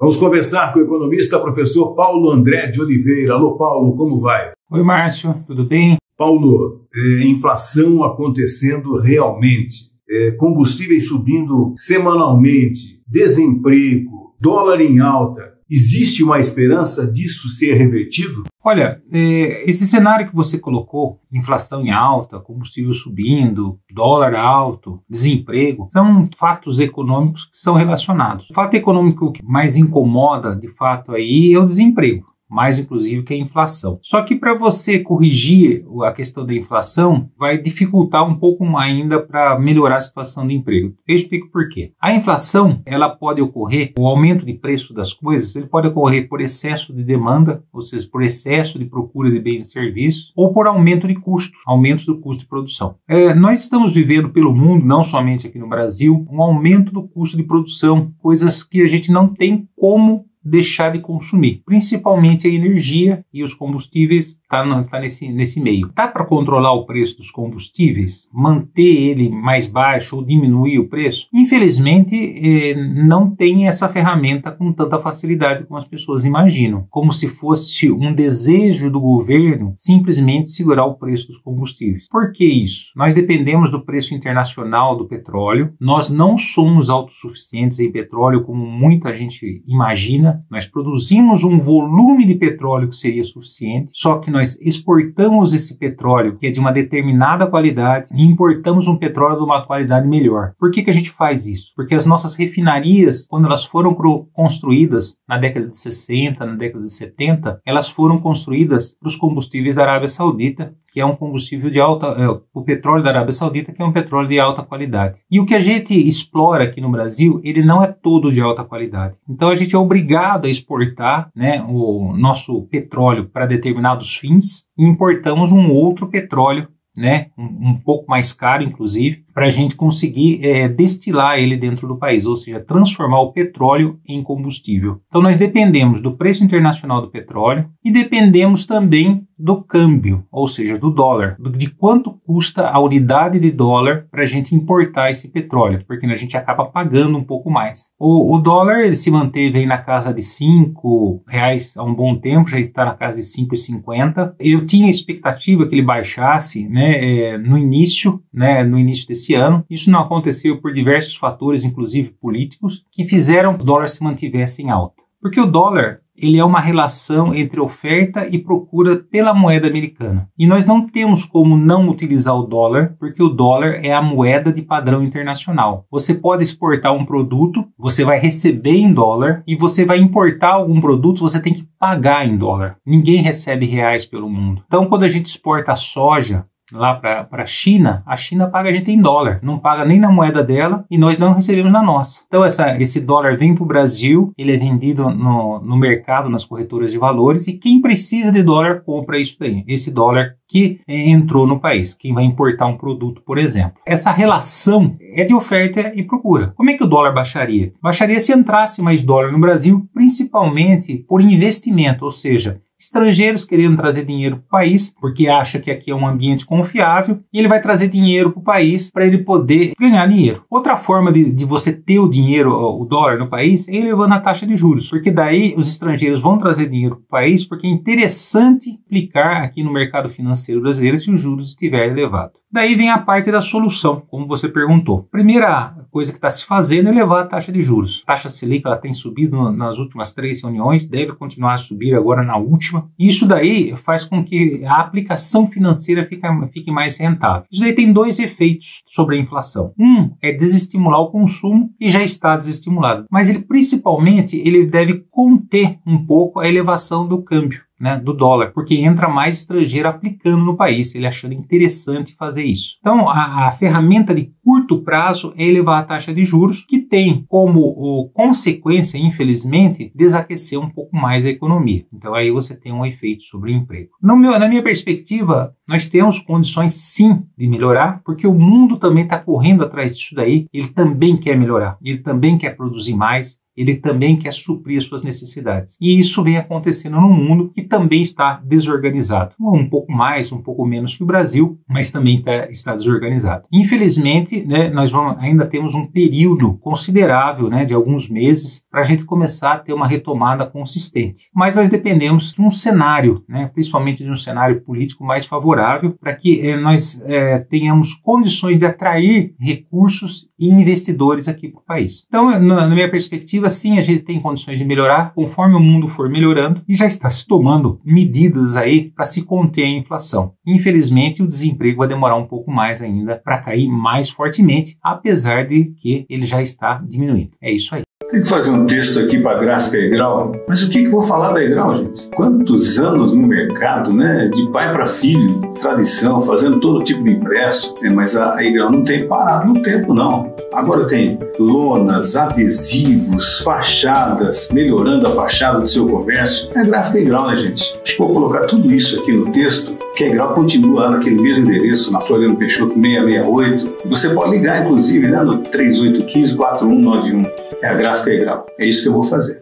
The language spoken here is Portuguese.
Vamos conversar com o economista professor Paulo André de Oliveira. Alô, Paulo, como vai? Oi, Márcio, tudo bem? Paulo, inflação acontecendo realmente, combustíveis subindo semanalmente, desemprego, dólar em alta. Existe uma esperança disso ser revertido? Olha, esse cenário que você colocou, inflação em alta, combustível subindo, dólar alto, desemprego, são fatos econômicos que são relacionados. O fato econômico que mais incomoda, de fato, aí é o desemprego, mais inclusive que a inflação. Só que para você corrigir a questão da inflação, vai dificultar um pouco ainda para melhorar a situação do emprego. Eu explico por quê. A inflação, ela pode ocorrer, o aumento de preço das coisas, ele pode ocorrer por excesso de demanda, ou seja, por excesso de procura de bens e serviços, ou por aumento de custo, aumentos do custo de produção. Nós estamos vivendo pelo mundo, não somente aqui no Brasil, um aumento do custo de produção, coisas que a gente não tem como deixar de consumir, principalmente a energia e os combustíveis tá nesse meio. Dá para controlar o preço dos combustíveis, manter ele mais baixo ou diminuir o preço? Infelizmente, não tem essa ferramenta com tanta facilidade como as pessoas imaginam, como se fosse um desejo do governo simplesmente segurar o preço dos combustíveis. Por que isso? Nós dependemos do preço internacional do petróleo, nós não somos autossuficientes em petróleo como muita gente imagina. Nós produzimos um volume de petróleo que seria suficiente, só que nós exportamos esse petróleo, que é de uma determinada qualidade, e importamos um petróleo de uma qualidade melhor. Por que a gente faz isso? Porque as nossas refinarias, quando elas foram construídas na década de 60, na década de 70, elas foram construídas para os combustíveis da Arábia Saudita, que é um combustível de o petróleo da Arábia Saudita, que é um petróleo de alta qualidade. E o que a gente explora aqui no Brasil, ele não é todo de alta qualidade. Então a gente é obrigado a exportar, o nosso petróleo para determinados fins e importamos um outro petróleo, um pouco mais caro, inclusive, para a gente conseguir destilar ele dentro do país, ou seja, transformar o petróleo em combustível. Então nós dependemos do preço internacional do petróleo e dependemos também do câmbio, ou seja, do dólar, de quanto custa a unidade de dólar para a gente importar esse petróleo, porque a gente acaba pagando um pouco mais. O dólar ele se manteve aí na casa de R$5 há um bom tempo, já está na casa de 5,50. Eu tinha expectativa que ele baixasse no início desse ano. Isso não aconteceu por diversos fatores, inclusive políticos, que fizeram que o dólar se mantivesse em alta. Porque o dólar ele é uma relação entre oferta e procura pela moeda americana. E nós não temos como não utilizar o dólar, porque o dólar é a moeda de padrão internacional. Você pode exportar um produto, você vai receber em dólar, e você vai importar algum produto, você tem que pagar em dólar. Ninguém recebe reais pelo mundo. Então, quando a gente exporta a soja lá para a China paga a gente em dólar, não paga nem na moeda dela e nós não recebemos na nossa. Então esse dólar vem para o Brasil, ele é vendido no mercado, nas corretoras de valores, e quem precisa de dólar compra isso daí, esse dólar que entrou no país, quem vai importar um produto, por exemplo. Essa relação é de oferta e procura. Como é que o dólar baixaria? Baixaria se entrasse mais dólar no Brasil, principalmente por investimento, ou seja, estrangeiros querendo trazer dinheiro para o país, porque acha que aqui é um ambiente confiável, e ele vai trazer dinheiro para o país para ele poder ganhar dinheiro. Outra forma de você ter o dinheiro, o dólar no país, é elevando a taxa de juros, porque daí os estrangeiros vão trazer dinheiro para o país, porque é interessante aplicar aqui no mercado financeiro brasileiro se o juros estiver elevado. Daí vem a parte da solução, como você perguntou. Primeira coisa que está se fazendo é elevar a taxa de juros. A taxa Selic ela tem subido nas últimas 3 reuniões, deve continuar a subir agora na última. E isso daí faz com que a aplicação financeira fique mais rentável. Isso daí tem 2 efeitos sobre a inflação. Um é desestimular o consumo, e já está desestimulado. Mas ele principalmente ele deve conter um pouco a elevação do câmbio, do dólar, porque entra mais estrangeiro aplicando no país, ele achando interessante fazer isso. Então, a ferramenta de curto prazo é elevar a taxa de juros, que tem como consequência, infelizmente, desaquecer um pouco mais a economia. Então, aí você tem um efeito sobre o emprego. Na minha perspectiva, nós temos condições, sim, de melhorar, porque o mundo também está correndo atrás disso daí, ele também quer melhorar, ele também quer produzir mais, ele também quer suprir as suas necessidades. E isso vem acontecendo num mundo que também está desorganizado. Um pouco mais, um pouco menos que o Brasil, mas também está desorganizado. Infelizmente, né, nós ainda temos um período considerável, né, de alguns meses para a gente começar a ter uma retomada consistente. Mas nós dependemos de um cenário, né, principalmente de um cenário político mais favorável para que nós tenhamos condições de atrair recursos e investidores aqui para o país. Então, na minha perspectiva, sim, a gente tem condições de melhorar conforme o mundo for melhorando e já está se tomando medidas aí para se conter a inflação. Infelizmente, o desemprego vai demorar um pouco mais ainda para cair mais fortemente, apesar de que ele já está diminuindo. É isso aí. Tem que fazer um texto aqui para a gráfica Egral. Mas o que eu vou falar da Egral, gente? Quantos anos no mercado, né? De pai para filho, tradição, fazendo todo tipo de impresso. Mas a Egral não tem parado no tempo, não. Agora tem lonas, adesivos, fachadas, melhorando a fachada do seu comércio. É a gráfica Egral, né, gente? Acho que vou colocar tudo isso aqui no texto, que a Egral continua lá naquele mesmo endereço, na Floriano Peixoto 668. Você pode ligar, inclusive, né, no 3815-4191. É a gráfica Egral. É isso que eu vou fazer.